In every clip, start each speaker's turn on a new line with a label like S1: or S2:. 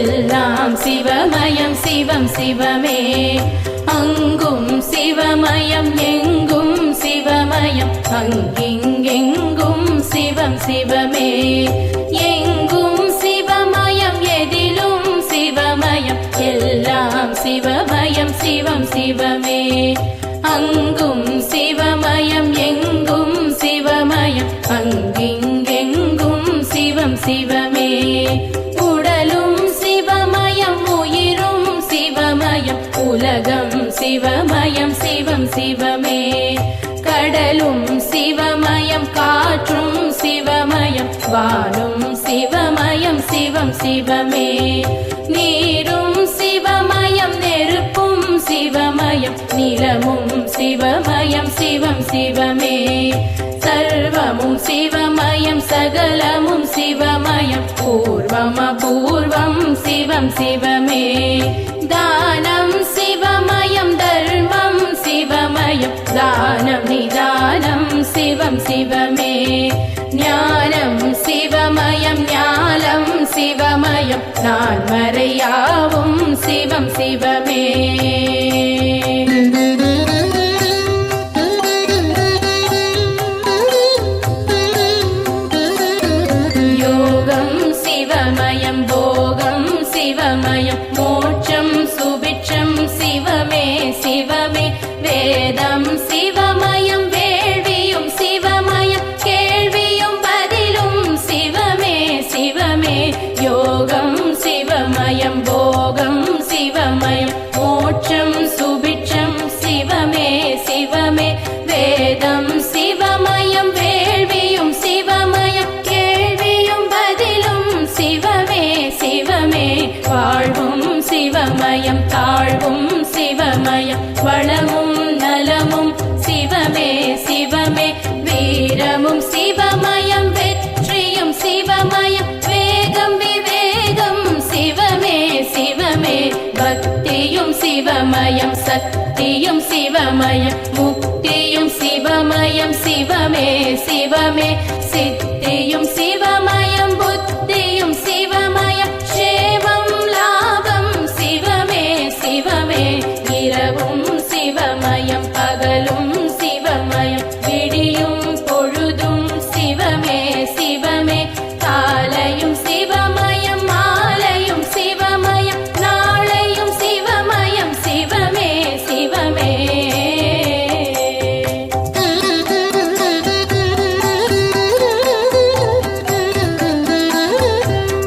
S1: எல்லாம் சிவமயம் சிவம் சிவமே. அங்கும் சிவமயம் எங்கும் சிவமயம் அங்கிங்கெங்கும் சிவம் சிவமே. எங்கும் சிவமயம் எதிலும் சிவமயம் எல்லாம் சிவமயம் சிவம் சிவமே. அங்கும் சிவமயம் எங்கும் சிவமயம் அங்கிங்கெங்கும் சிவம் சிவமே. உடலும் சிவமயம் உயிரும் சிவமயம் உலகம் சிவமயம் சிவம் சிவமே. கடலும் சிவமயம் காற்றும் சிவமயம் வானும் சிவமயம் சிவம் சிவமே. நீரும் சிவமயம் நெருப்பும் சிவமயம் நிலமும் சிவமயம் சிவம் சிவமே. சர்வமும் சிவமயம் சகலமும் சிவமயம் பூர்வம் அபூர்வம் சிவம் சிவமே. தானம் சிவமயம் தர்மம் சிவமயம் தானம் நிதானம் சிவம் சிவமே. ஞானம் சிவமயம் ஞானம் சிவமயம் நான்மறையாவும் சிவம் சிவமே. யோகம் சிவமயம் போகம் சிவமயம் மோட்சம் சுபிட்சம் சிவமே சிவமே. வேதம் சிவமயம் வேள்வியும் சிவமயம் கேள்வியும் பதிலும் சிவமே சிவமே. யோகம் சிவமயம் போகம் சிவமயம் மோட்சம் சுபிட்சம் சிவமே சிவமே. வேதம் சிவமயம் வேள்வியும் சிவமயம் கேள்வியும் பதிலும் சிவமே சிவமே. வாழ்வும் சிவமயம் தாழ்வும் சிவமயம் வளமும் நலமும் சிவமே சிவமே. வீரமும் சிவமயம் வெற்றியும் சிவமயம் வேகம் விவேகம் சிவமே சிவமே. பக்தியும் சிவமயம் சக்தியும் சிவமயம் முக்தியும் சிவமயம் சிவமே சிவமே. சித்தியும் சிவமயம் புத்தியும் சிவமயம் சேவம் லாபம் சிவமே சிவமே. இரவும் சிவமயம் பகலும் சிவமயம் விடியும் பொழுதும் சிவமே சிவமே. காலையும் சிவமயம் மாலையும் சிவமயம் நாளையும் சிவமயம் சிவமே சிவமே.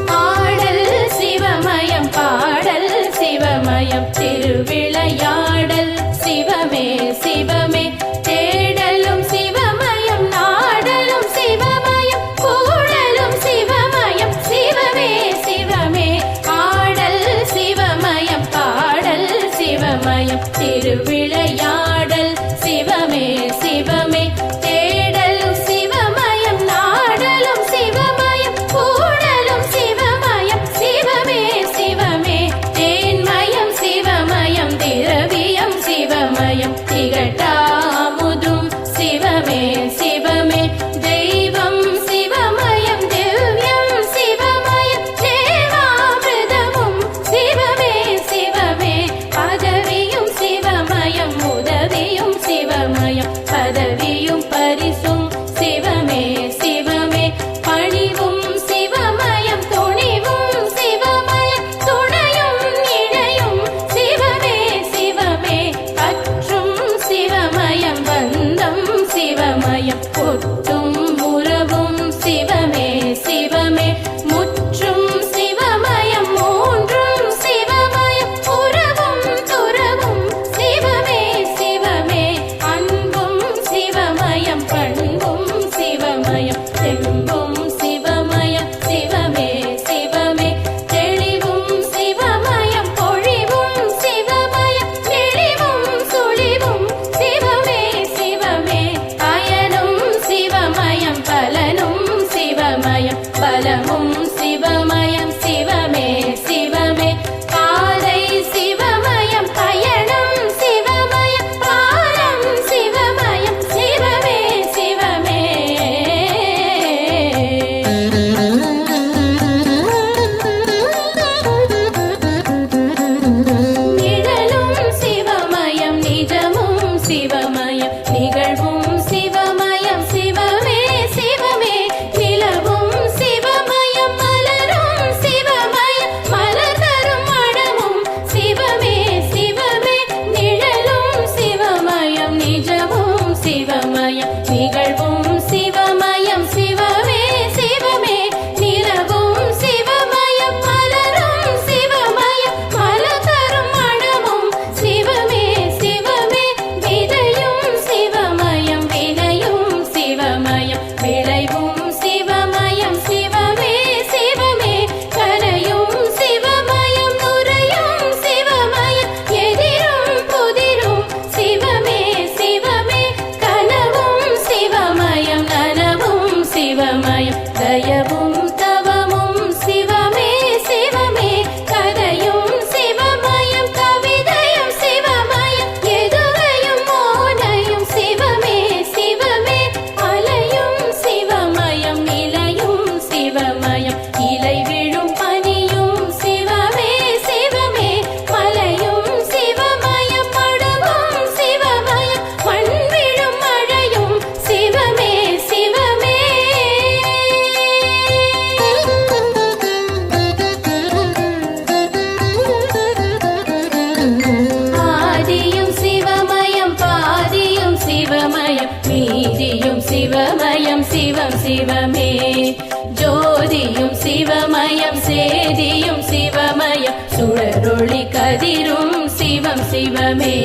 S1: ஆடல் சிவமயம் பாடல் சிவமயம் திருவிளையாடல் சிவமே சிவமே. தேடலும் சிவமயம் நாடலும் சிவமயம் கூடலும் சிவமயம் சிவமே சிவமே. ஆடல் சிவமயம் பாடல் சிவமயம் திருவிளையாடல் சிவமே சிவமே. தேடலும் சிவமயம் நாடலும் சிவமயம் கூடலும் சிவமயம் சிவமே சிவமே. தேன்மயம் சிவமயம் திரவியம் சிவமயம் திகட்டாமுதும் சிவமே சிவமே. தெய்வம் சிவமயம் திவ்யம் சிவமயம் தேவாமிர்தமும் சிவமே சிவமே. பதவியும் சிவமயம் சிவம் சிவமே ஜோதியும் சிவமயம் சேதியும் சிவமயம் சுடரொளி கதிரும் சிவம் சிவமே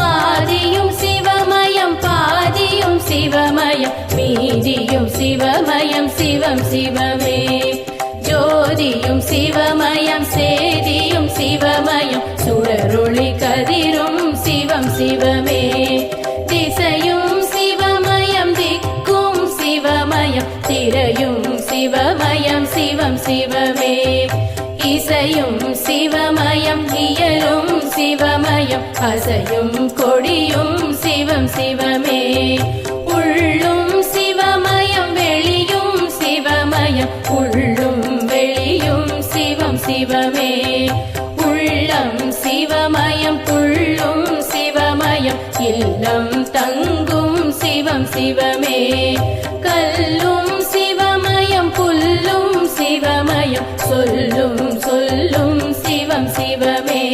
S1: ஆதியும் சிவமயம் பாதியும் சிவமயம் மீதியும் சிவமயம் சிவம் சிவமே ஜோதியும் சிவமயம் சேதியும் சிவமயம் சுடரொளி கதிரும் சிவம் சிவமே திசையும் சிவமயம் திக்கும் சிவமயம் திரையும் சிவமயம் சிவம் சிவமே இசையும் சிவமயம் இயலும் சிவமயம் அசையும் கொடியும் சிவம் சிவமே உள்ளும் சிவமயம் வெளியும் சிவமயம் உள்ளும் வெளியும் சிவம் சிவமே உள்ளம் சிவமயம் புள்ளும் சிவமயம் இல்லம் தங்கும் சிவம் சிவமே கல்லும் சிவமயம் புல்லும் சிவமயம் சொல்லும் சொல்லும் சிவம் சிவமே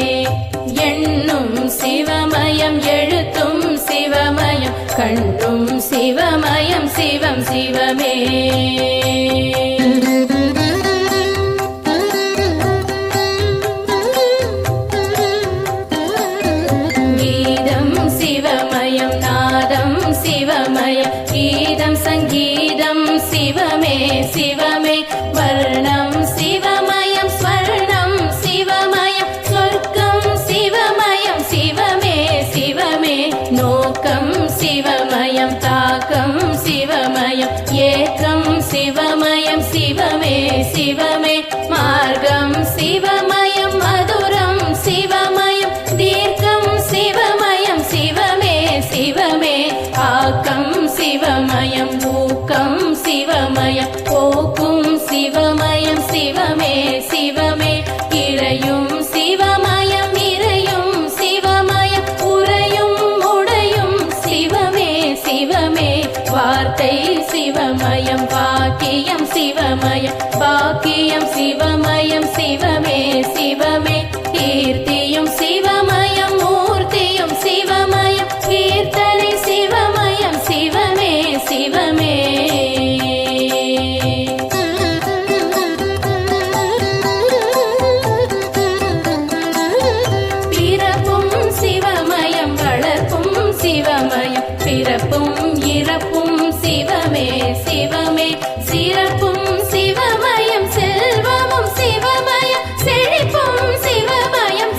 S1: எண்ணும் சிவமயம் எழுத்தும் சிவமயம் கண்ணும் சிவமயம் சிவம் சிவமே கீதம் சிவமயம் நாதம் சிவமயம் கீதம் சங்கீதம் சிவமே சிவமே வர்ணம் சிவமயம் ஸ்வர்ணம் சிவமயம் சொர்க்கம் சிவமயம் சிவமே சிவமே நோக்கம் சிவமயம் தாக்கம் சிவமயம் ஏக்கம் சிவமயம் சிவமே சிவமே மார்க்கம் சிவமயம் மதுரம் சிவமயம் தீர்க்கம் சிவமயம் சிவமே சிவமே ஆக்கம் சிவமயம் ஊக்கம் சிவமயம் போக்கும் சிவமயம் சிவமே சிவமே இறையும் சிவமயம் இறையும் சிவமயம் உறையும் உடையும் சிவமே சிவமே வார்த்தை சிவமயம் பாக்கியம் சிவமயம் பாக்கியம் சிவமயம் சிவமே சிவமே கீர்த்தியும் சிவமயம் மூர்த்தியும் சிவமயம் கீர்த்தனை சிவமயம் சிவமே சிவமே பிறப்பும் சிவமயம் வளர்ப்பும் சிவமயம் பிறப்பும் இறப்பும் சிவமே சிவமே சிறப்பும் சிவமயம் செல்வமும் சிவமயம் செழிப்பும் சிவமயம்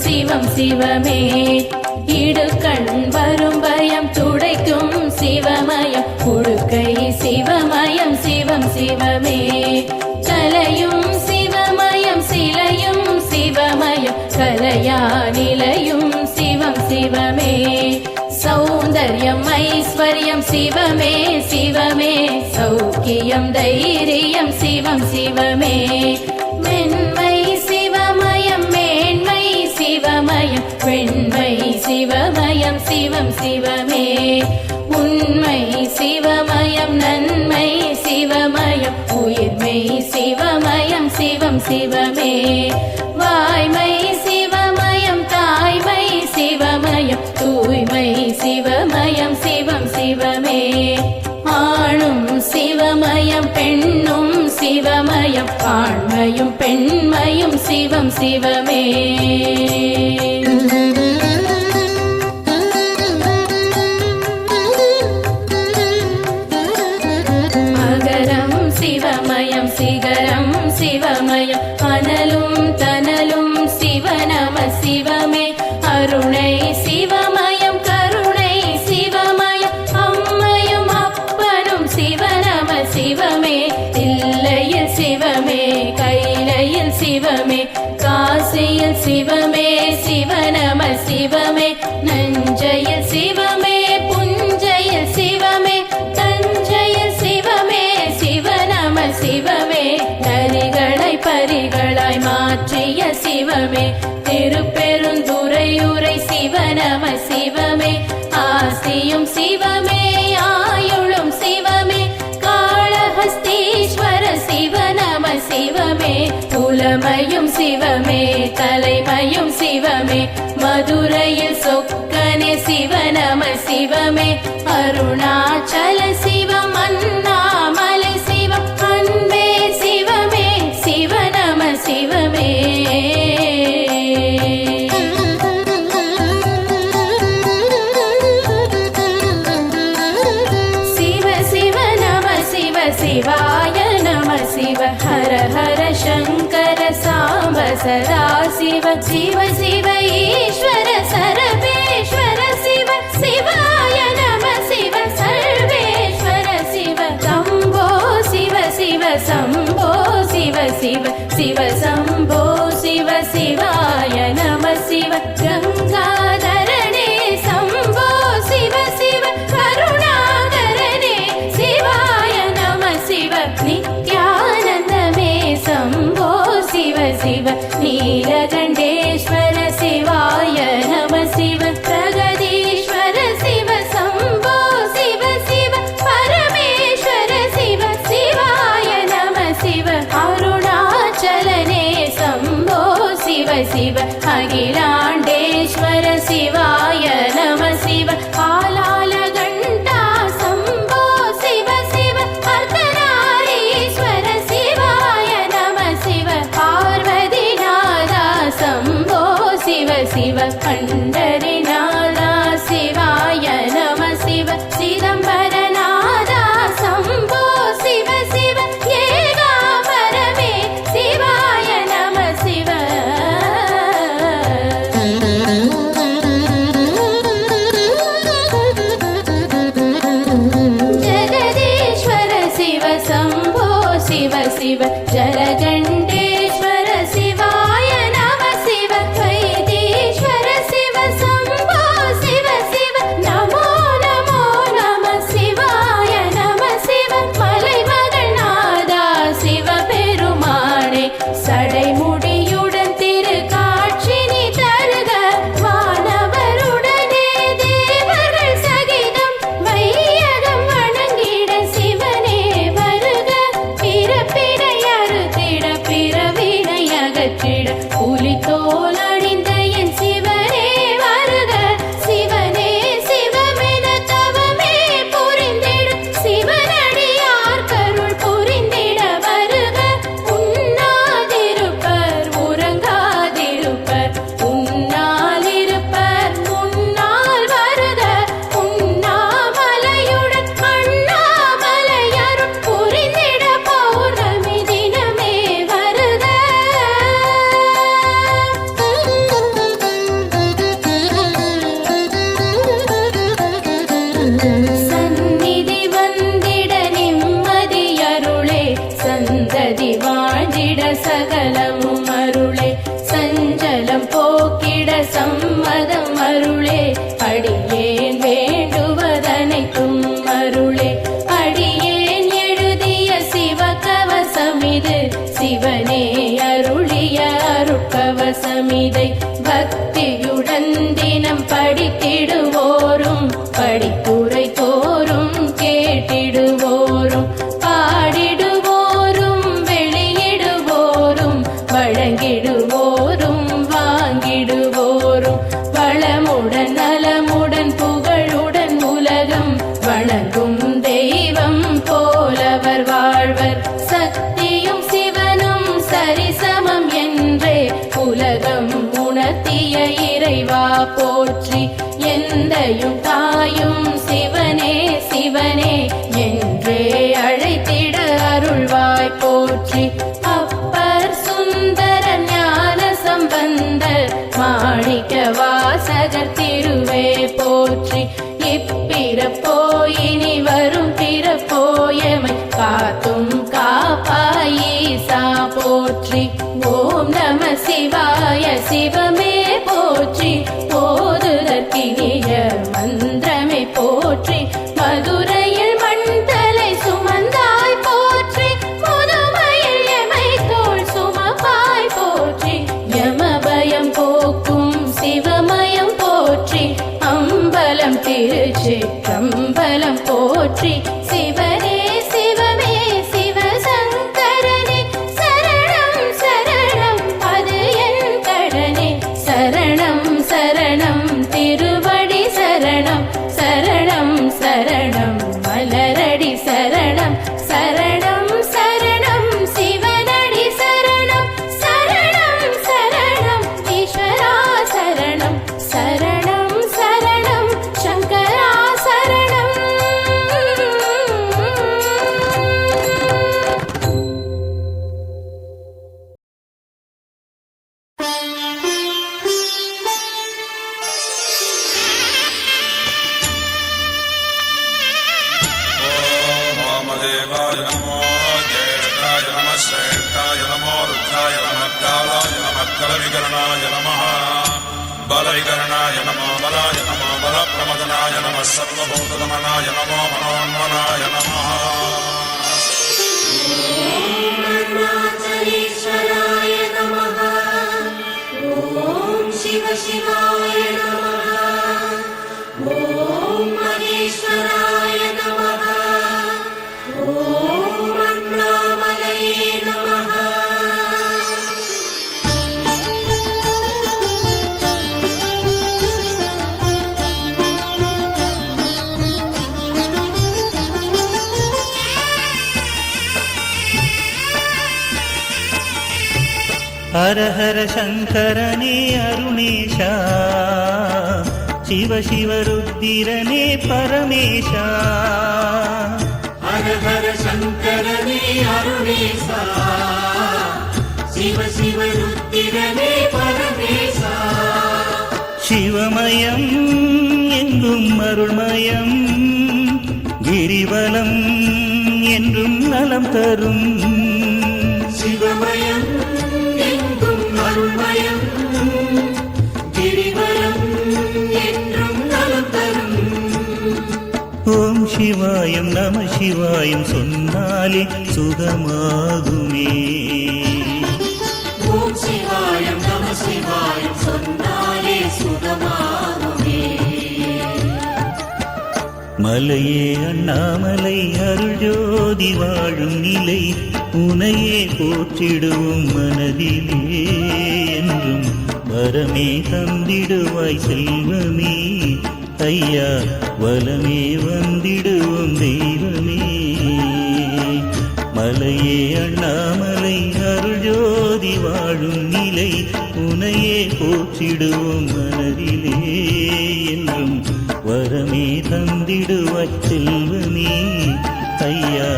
S1: சிவம் சிவமே இடுக்கண் வரும் பயம் துடைக்கும் சிவமயம் உடுக்கை சிவமயம் சிவம் சிவமே கலையும் சிவமயம் சிலையும் சிவமயம் கலையா நிலையும் சிவம் சிவமே சௌந்தர்யம் ஐஸ்வர்யம் சிவமே சிவமே சௌக்கியம் தைரியம் சிவம் சிவமே மென்மை சிவமயம் மேன்மை சிவமயம் வெண்மை சிவமயம் சிவம் சிவமே உண்மை சிவமயம் நன்மை சிவமயம் உயிர்மை சிவமயம் சிவம் சிவமே வாய்மை சிவமயம் தாய்மை சிவமயம் தூய்மை சிவமயம் சிவம் சிவமே ஆணும் சிவமயம் பெண்ணும் சிவமயம் ஆண்மையும் பெண்மையும் சிவம் சிவமே அகரம் சிவமயம் சிகரம் சிவமயம் அனலும் தனலும் சிவநம சிவமே அருணை சிவமயம் கருணை சிவமயம் அம்மையும் அப்பனும் சிவநம சிவமே தில்லையில் சிவமே கைலையில் சிவமே காசியில் சிவமே சிவநம சிவமே நஞ்சையில் சிவமே புஞ்சையில் சிவமே தஞ்சையில் சிவமே சிவநம சிவமே நரிகளை பரிகளாய் மாற்றிய சிவமே திருப்பெருந்துறையுரை சிவநம சிவமே ஆசியும் சிவமே ஆயுளும் சிவமே காளஹஸ்தீஸ்வர சிவநம சிவமே புலமையும் சிவமே தலைமையும் சிவமே மதுரையில் சொக்கனே சிவநம சிவமே அருணாச்சல சிவம் அண்ணாமலை சிவம் அன்பே சிவமே சிவநம சிவமே சிவாய நம சிவ ஹர ஹர சங்கர சாம்ப சதா சிவ சிவ சிவ ஈஸ்வர சரபேஸ்வர சிவ சிவாய நம சிவ சர்வேஸ்வர சிவ சம்போ சிவ சிவ சம்போ சிவ சிவ சிவ சம்போ சிவ சிவாய நம சிவ கங்காதரணே சம்போ சிவ சிவ கருணாகரனே சிவாய நம சிவ நித்யானந்தமே சம்போ சிவ சிவ நீலகண்டேஸ்வர சிவாய நம சிவ பிரகதீஸ்வர சிவ சம்போ சிவ சிவ பரமேஸ்வர சிவ சிவாய நம சிவ அருணாச்சலனே சம்போ சிவ சிவ அகிலாண்டேஸ்வர சிவாய நம சிவ ஆலாலகண்டா சம்போ சிவ சிவ அர்த்தநாரீஸ்வர சிவாய நம சிவ பார்வதிநாதா சம்போ சிவ சிவ பண்டரிநாதா சிவாய நம சிவ சிதம்பரநாதா சம்போ சிவ சிவ ஏகாம்பரமே சிவாய நம சிவ ஜகதீஸ்வர சிவ சம்போ சிவ சிவ ஜலகண்டேஸ்வர சிவாய நம சிவ வைத்தீஸ்வர சிவ சம்போ சிவ சிவ நமோ நமோ நம சிவாய நம சிவ மலைமகள்நாதா சிவ பெருமானே சடைமுடியுடன் திரு காட்சி நீ தருக வானவருடனே தேவர்கள் சகிதம் வையகம் வணங்கிட சிவனே வருக பிறப்பினை அறுத்திட பிறவினை அகற்றிட புலித்தோல் அணிந்த என் சிவனே வருக சிவனே சிவமென தவமே புரிந்திடும் சிவனடியார் கருள் புரிந்திட வருக உண்ணாதிருப்பர் உறங்காதிருப்பர் உன்னால் இருப்பர் முன்னால் வருக உண்ணாமலையுடன் அண்ணாமலையருள் புரிந்திட பௌர்ணமி தினமே வருக சகலமும் அருளே சஞ்சலம் போக்கிட சம்மதம் அருளே அடியேன் வேண்டுவதனைத்தும் அருளே அடியேன் எழுதிய சிவகவசமிது சிவனே அருளிய அருட்கவசமிதை பக்தியுடன் தினம் படித்திடுவோரும் படிப்புரை தோறும் கேட்டிடுவோரும் பாடிடுவோரும் வெளியிடுவோரும் வழங்கிடுவோரும் வாங்கிடுவோரும் வளமுடன் நலமுடன் புகழுடன் உலகம் வணங்கும் தெய்வம் போலவர் வாழ்வர் சக்தியும் சிவனும் சரிசமம் என்றே உலகம் உணர்த்திய இறைவா போற்றி எந்தையும் தாயும் சிவனே சிவனே என்றே அழைத்திட அருள்வாய் போற்றி அப்பர் சுந்தர ஞான சம்பந்தர் மாணிக்க வாசகர் திருவே போற்றி இப்பிறப்போ இனி வரும் பிறப்போயமை காத்தும் காப்பாயீசா போற்றி ஓம் நம சிவாய சிவமே போற்றி போதுதற்கினிய மந்திரமே போற்றி மதுரையில் மண்தலை சுமந்தாய் போற்றி முதுமையில் எமை தோள் சுமப்பாய் போற்றி யமபயம் போக்கும் சிவமயம் போற்றி அம்பலம் திருச்சிற்றம்பலம் போற்றி சிவனே சிவமே சிவசங்கரனே சரணம் சரணம் அது என் கடனே சரணம் சரணம் திருவடி சரணம் சரணம் சரணம் மலரடி சரணம் சரணம் சரணம் சிவனடி சரணம் சரணம் சரணம் ஈஸ்வரா சரணம் சரணம் சரணம் சங்கரா சரணம்.
S2: वामदेवाय नमो ज्येष्ठाय नमः श्रेष्ठाय नमो रुद्राय नमः कालाय नमः कलविकरणाय नमः बलविकरणाय नमो बलाय नमो बलप्रमदनाय नमः सर्वभूतदमनाय नमो मनोन्मनाय नमः
S3: अरुणाचलेश्वराय नमः ॐ शिव शिवाय नमः ॐ महेश्वराय नमः ॐ अण्णामलये नमः
S4: हर हर शङ्करने अरुणेशा शिव शिव रुद्रने परमेशा
S3: हर हर शङ्करने अरुणेशा शिव शिव रुद्रने परमेशा
S4: शिवमयम् எங்கும் அருள்மயம் கிரிவலம் என்றும் நலம் தரும்
S3: शिवमयम् எங்கும் அருள்மயம் கிரிவலம் என்றும் நலம் தரும்
S4: ஓம் சிவாயம் நம சிவாயம் சொன்னாலே சுகமாகுமே
S3: ஓம் சிவாயம் நம சிவாயம் சொன்னாலே சுகமாகுமே
S4: மலையே அண்ணாமலை அருள் ஜோதி வாழும் நிலை உனையே போற்றிடுவோம் மனதிலே என்றும் வரமே தந்திடுவாய் செல்வமே ஐயா வலமே வந்திடுவோம் தெய்வமே மலையே அண்ணாமலை அருள் ஜோதி வாழும் நிலை உனையே போற்றிடுவோம் மனதிலே என்றும் வரமே தந்திடுவாய் செல்வமே ஐயா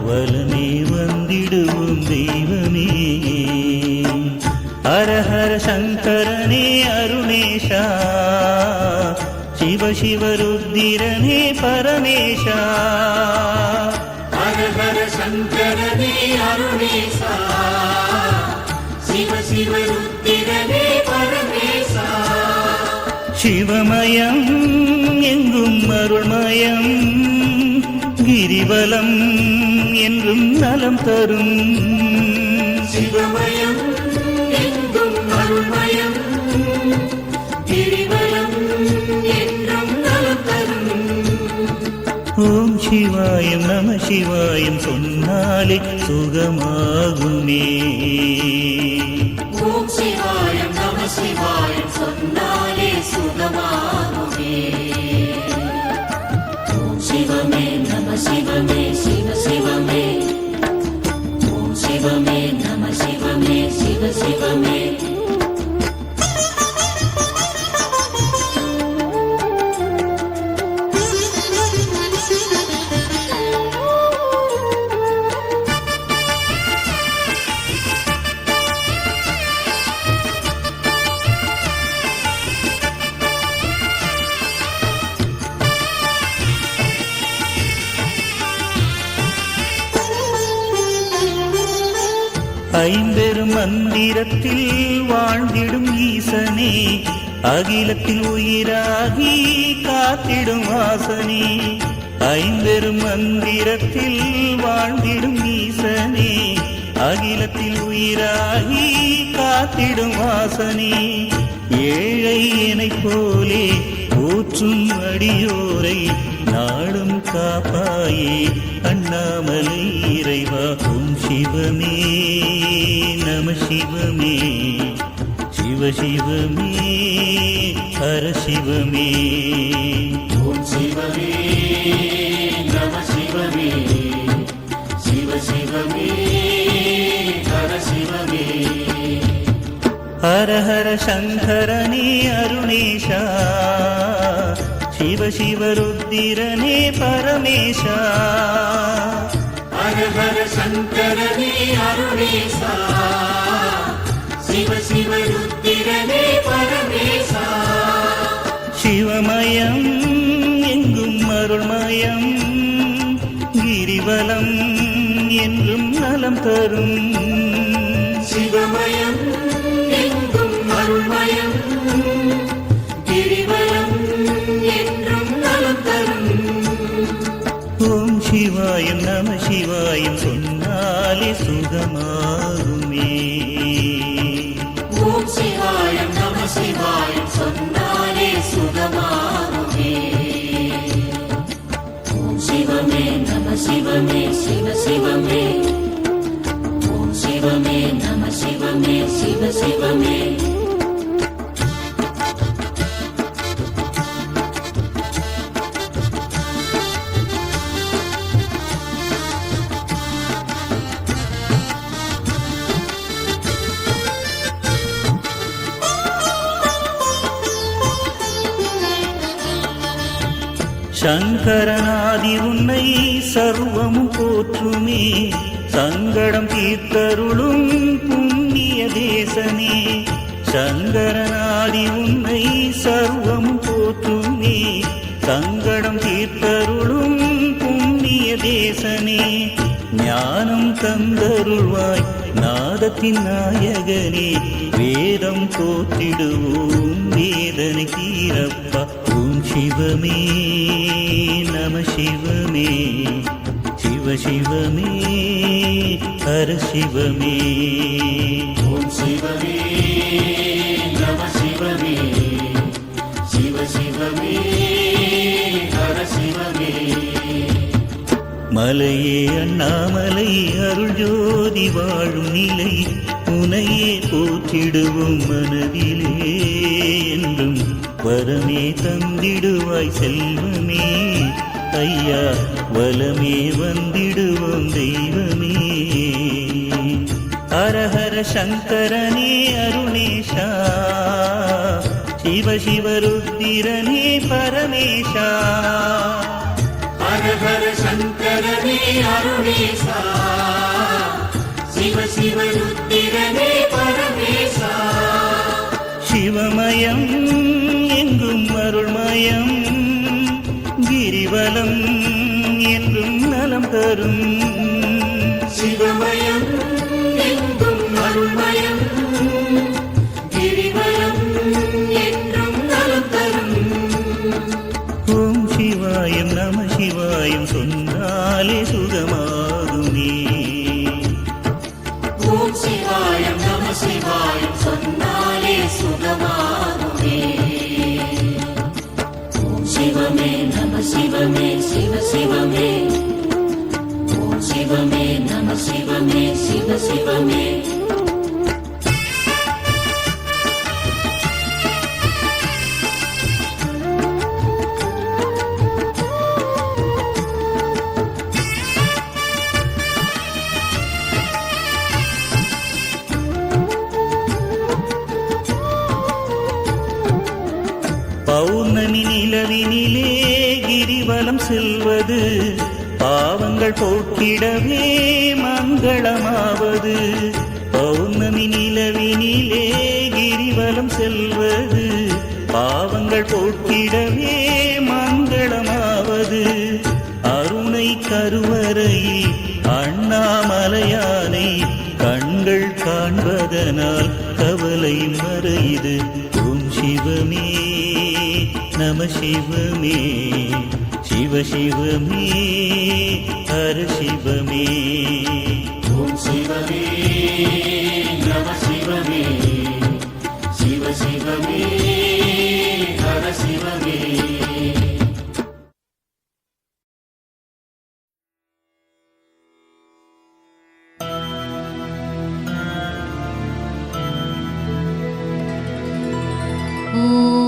S4: வலமே வந்திடுவோம் தெய்வமே ஹர ஹர சங்கரனே அருணேஷா शिव शिव रुद्रने परमेशा
S3: हर हर शङ्करने अरुणेशा சிவருத்திரனே பரமேசா
S4: சிவமயம் எங்கும் அருள்மயம் கிரிவலம் என்றும் நலம் தரும்
S3: சிவமயம் எங்கும் அருள்மயம் கிரிவலம் என்றும் நலம் தரும்
S4: ஓம் சிவாயம் நம சிவாயம் சொன்னாலே சுகமாகுமே
S3: ஓம் சிவாயம் நம சிவாயம் சொன்னாலே சுகமாகுமே ஓம் சிவமே நம சிவமே சிவ சிவமே ஓம் சிவமே நம சிவமே சிவ சிவமே
S4: ஐம்பெரும் மந்திரத்தில் வாழ்ந்திடும் ஈசனே அகிலத்தில் உயிராகி காத்திடும் வாசனே ஐம்பெரும் மந்திரத்தில் வாழ்ந்திடும் ஈசனே அகிலத்தில் உயிராகி காத்திடும் வாசனே ஏழை எனைப் போலே ஊற்றும் அடியோரை நாடும் காப்பாயே அண்ணாமலை இறைவா ஓம் சிவமே நம சிவமே சிவ சிவமே ஹர சிவமே
S3: ஓம் சிவமே நம சிவமே சிவ சிவமே ஹர சிவமே
S4: ஹர ஹர சங்கரனே அருணேஷா சிவ சிவ ருத்திரனே பரமேஷா
S3: ஹர ஹர சங்கரனே அருணேசா சிவ சிவ ருத்திரனே பரமேசா
S4: சிவமயம் எங்கும் அருள்மயம் கிரிவலம் என்றும் நலம் தரும்
S3: சிவமயம் எங்கும் அருள்மயம் கிரிவலம் என்றும் நலம் தரும்
S4: ஓம் சிவாயம் நம சிவாயம் சொன்னாலே சுகமாகுமே
S3: ஓம் சிவாயம் நம சிவாயம் சொன்னாலே சுகமாகுமே ஓம் சிவமே நம சிவமே சிவ சிவமே ஓம் சிவமே நம சிவமே சிவ சிவமே
S4: சங்கரநாதி உன்னை சர்வமும் போற்றுமே சங்கடம் தீர்த்தருளும் புண்ணிய தேசனே சங்கரநாதி உன்னை சர்வமும் போற்றுமே சங்கடம் தீர்த்தருளும் புண்ணிய தேசனே ஞானம் தந்தருள்வாய் நாதத்தின் நாயகனே வேதம் போற்றிடுவோம் வேதனை தீரப்பா ஓம் சிவமே நம சிவமே சிவ சிவமே ஹர சிவமே
S3: ஓம் சிவமே நம சிவமே சிவ சிவமே ஹர சிவமே
S4: மலையே அண்ணாமலை அருள் ஜோதி வாழும் நிலை உனையே போற்றிடுவோம் மனதிலே என்றும் வரமே தந்திடுவாய் செல்வமே ஐயா வலமே வந்திடுவோம் தெய்வமே ஹர ஹர சங்கரனே அருணேஷா சிவ சிவ ருத்திரனே பரமேஷா
S3: ஹர ஹர சங்கரனே அருணேசா சிவ சிவ ருத்திரனே பரமேசா
S4: சிவமயம் எங்கும் அருள்மயம் கிரிவலம் என்றும் நலம் தரும்
S3: சிவமயம் எங்கும் அருள்மயம் சிவ சிவமே
S4: பௌர்ணமி நிலவினிலே கிரிவலம் செல்வது பாவங்கள் போக்கிடவே மங்களமாவது. பௌர்ணமி நிலவினிலே கிரிவலம் செல்வது பாவங்கள் போக்கிடவே மங்களமாவது. அருணை கருவறையில் அண்ணாமலையானை கண்கள் காண்பதனால் கவலை மறையுது. ஓம் சிவமே நம சிவமே சிவ சிவமே ஹர சிவமே.
S3: ஓம் சிவமே நம சிவமே சிவ சிவமே ஹர சிவமே.
S1: ஓம்